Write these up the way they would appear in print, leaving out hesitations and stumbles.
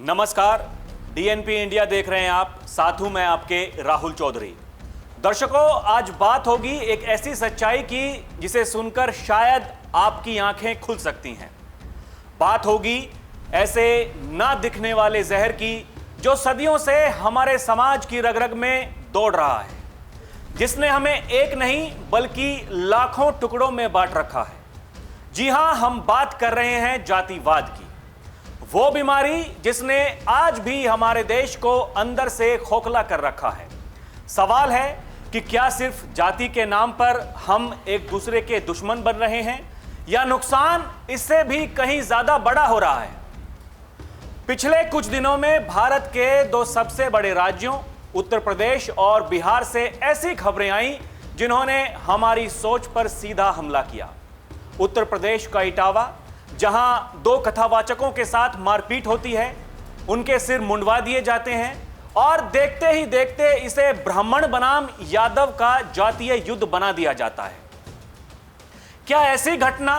नमस्कार, DNP India देख रहे हैं आप। साथ हूं मैं आपके राहुल चौधरी। दर्शकों, आज बात होगी एक ऐसी सच्चाई की जिसे सुनकर शायद आपकी आंखें खुल सकती हैं। बात होगी ऐसे ना दिखने वाले जहर की जो सदियों से हमारे समाज की रग-रग में दौड़ रहा है, जिसने हमें एक नहीं बल्कि लाखों टुकड़ों में बांट रखा है। जी हां, हम बात कर रहे हैं जातिवाद की, वो बीमारी जिसने आज भी हमारे देश को अंदर से खोखला कर रखा है। सवाल है कि क्या सिर्फ जाति के नाम पर हम एक दूसरे के दुश्मन बन रहे हैं या नुकसान इससे भी कहीं ज्यादा बड़ा हो रहा है। पिछले कुछ दिनों में भारत के दो सबसे बड़े राज्यों उत्तर प्रदेश और बिहार से ऐसी खबरें आईं जिन्होंने हमारी सोच पर सीधा हमला किया। उत्तर प्रदेश का इटावा, जहां दो कथावाचकों के साथ मारपीट होती है, उनके सिर मुंडवा दिए जाते हैं और देखते ही देखते इसे ब्राह्मण बनाम यादव का जातीय युद्ध बना दिया जाता है। क्या ऐसी घटना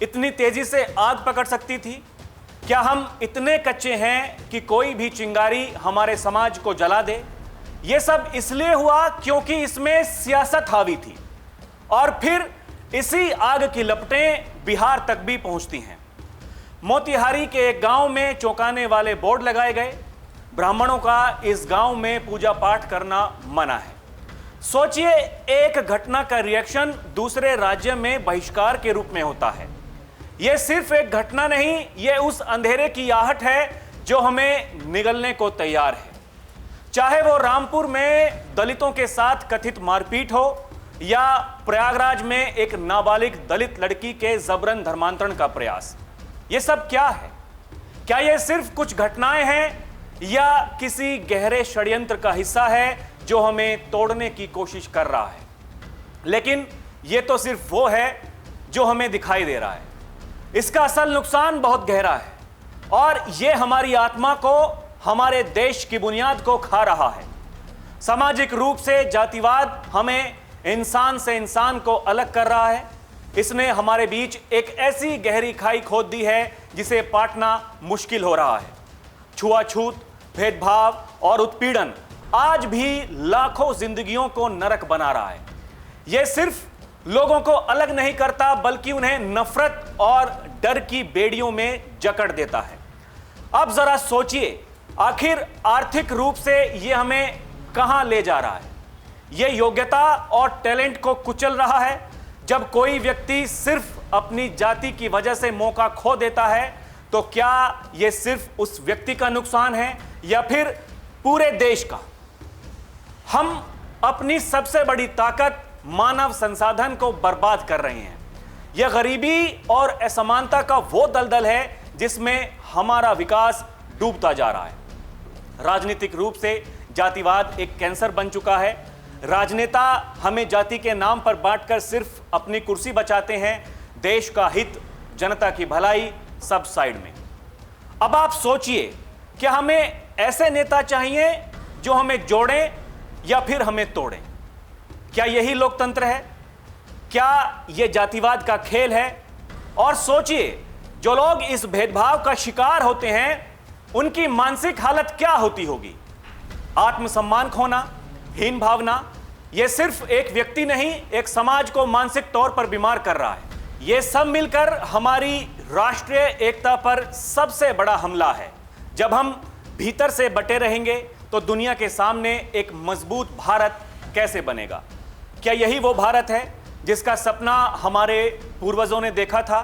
इतनी तेजी से आग पकड़ सकती थी? क्या हम इतने कच्चे हैं कि कोई भी चिंगारी हमारे समाज को जला दे? यह सब इसलिए हुआ क्योंकि इसमें सियासत हावी थी और फिर इसी आग की लपटें बिहार तक भी पहुंचती हैं। मोतिहारी के एक गांव में चौंकाने वाले बोर्ड लगाए गए। ब्राह्मणों का इस गांव में पूजा पाठ करना मना है। सोचिए, एक घटना का रिएक्शन दूसरे राज्य में बहिष्कार के रूप में होता है। यह सिर्फ एक घटना नहीं, यह उस अंधेरे की आहट है जो हमें निगलने को तैयार है। चाहे वो रामपुर में दलितों के साथ कथित मारपीट हो या प्रयागराज में एक नाबालिग दलित लड़की के जबरन धर्मांतरण का प्रयास। यह सब क्या है? क्या यह सिर्फ कुछ घटनाएं हैं या किसी गहरे षड्यंत्र का हिस्सा है जो हमें तोड़ने की कोशिश कर रहा है? लेकिन यह तो सिर्फ वो है जो हमें दिखाई दे रहा है। इसका असल नुकसान बहुत गहरा है और यह हमारी आत्मा को, हमारे देश की बुनियाद को खा रहा है। सामाजिक रूप से जातिवाद हमें इंसान से इंसान को अलग कर रहा है। इसने हमारे बीच एक ऐसी गहरी खाई खोद दी है जिसे पाटना मुश्किल हो रहा है। छुआछूत, भेदभाव और उत्पीड़न आज भी लाखों जिंदगियों को नरक बना रहा है। यह सिर्फ लोगों को अलग नहीं करता बल्कि उन्हें नफरत और डर की बेड़ियों में जकड़ देता है। अब जरा सोचिए, आखिर आर्थिक रूप से यह हमें कहां ले जा रहा है? यह योग्यता और टैलेंट को कुचल रहा है। जब कोई व्यक्ति सिर्फ अपनी जाति की वजह से मौका खो देता है तो क्या यह सिर्फ उस व्यक्ति का नुकसान है या फिर पूरे देश का? हम अपनी सबसे बड़ी ताकत मानव संसाधन को बर्बाद कर रहे हैं। यह गरीबी और असमानता का वो दलदल है जिसमें हमारा विकास डूबता जा रहा है। राजनीतिक रूप से जातिवाद एक कैंसर बन चुका है। राजनेता हमें जाति के नाम पर बांटकर सिर्फ अपनी कुर्सी बचाते हैं। देश का हित, जनता की भलाई सब साइड में। अब आप सोचिए, क्या हमें ऐसे नेता चाहिए जो हमें जोड़ें या फिर हमें तोड़ें? क्या यही लोकतंत्र है? क्या यह जातिवाद का खेल है? और सोचिए, जो लोग इस भेदभाव का शिकार होते हैं उनकी मानसिक हालत क्या होती होगी? आत्मसम्मान खोना, हीन भावना, यह सिर्फ एक व्यक्ति नहीं, एक समाज को मानसिक तौर पर बीमार कर रहा है। यह सब मिलकर हमारी राष्ट्रीय एकता पर सबसे बड़ा हमला है। जब हम भीतर से बटे रहेंगे तो दुनिया के सामने एक मजबूत भारत कैसे बनेगा? क्या यही वो भारत है जिसका सपना हमारे पूर्वजों ने देखा था?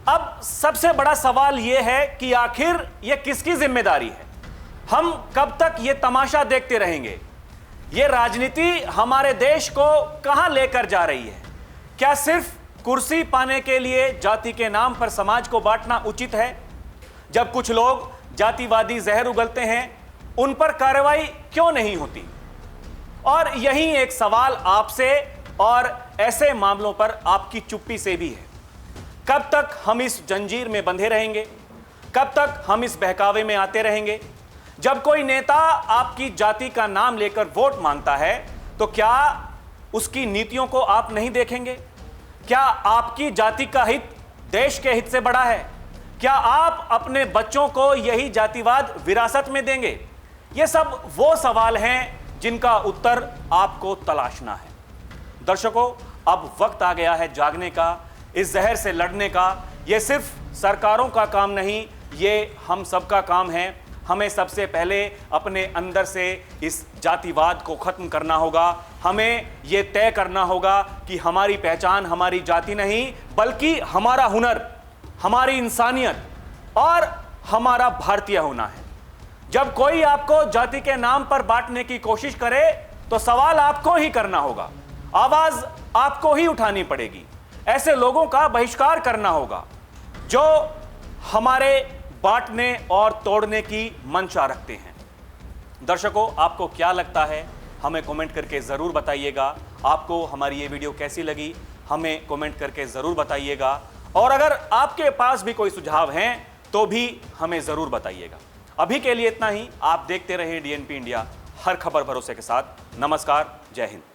अब सबसे बड़ा सवाल यह है कि आखिर यह किसकी जिम्मेदारी है? हम कब तक यह तमाशा देखते रहेंगे? यह राजनीति हमारे देश को कहां लेकर जा रही है? क्या सिर्फ कुर्सी पाने के लिए जाति के नाम पर समाज को बांटना उचित है? जब कुछ लोग जातिवादी जहर उगलते हैं, उन पर कार्रवाई क्यों नहीं होती? और यही एक सवाल आपसे और ऐसे मामलों पर आपकी चुप्पी से भी है। कब तक हम इस जंजीर में बंधे रहेंगे? कब तक हम इस बहकावे में आते रहेंगे? जब कोई नेता आपकी जाति का नाम लेकर वोट मांगता है तो क्या उसकी नीतियों को आप नहीं देखेंगे? क्या आपकी जाति का हित देश के हित से बड़ा है? क्या आप अपने बच्चों को यही जातिवाद विरासत में देंगे? ये सब वो सवाल हैं जिनका उत्तर आपको तलाशना है। दर्शकों, अब वक्त आ गया है जागने का, इस जहर से लड़ने का। ये सिर्फ सरकारों का काम नहीं, ये हम सबका काम है। हमें सबसे पहले अपने अंदर से इस जातिवाद को खत्म करना होगा। हमें यह तय करना होगा कि हमारी पहचान हमारी जाति नहीं, बल्कि हमारा हुनर, हमारी इंसानियत और हमारा भारतीय होना है। जब कोई आपको जाति के नाम पर बांटने की कोशिश करे तो सवाल आपको ही करना होगा, आवाज आपको ही उठानी पड़ेगी। ऐसे लोगों का बहिष्कार करना होगा जो हमारे बांटने और तोड़ने की मंशा रखते हैं। दर्शकों, आपको क्या लगता है? हमें कमेंट करके जरूर बताइएगा। आपको हमारी ये वीडियो कैसी लगी, हमें कमेंट करके जरूर बताइएगा। और अगर आपके पास भी कोई सुझाव हैं तो भी हमें जरूर बताइएगा। अभी के लिए इतना ही। आप देखते रहिए DNP इंडिया, हर खबर भरोसे के साथ। नमस्कार, जय हिंद।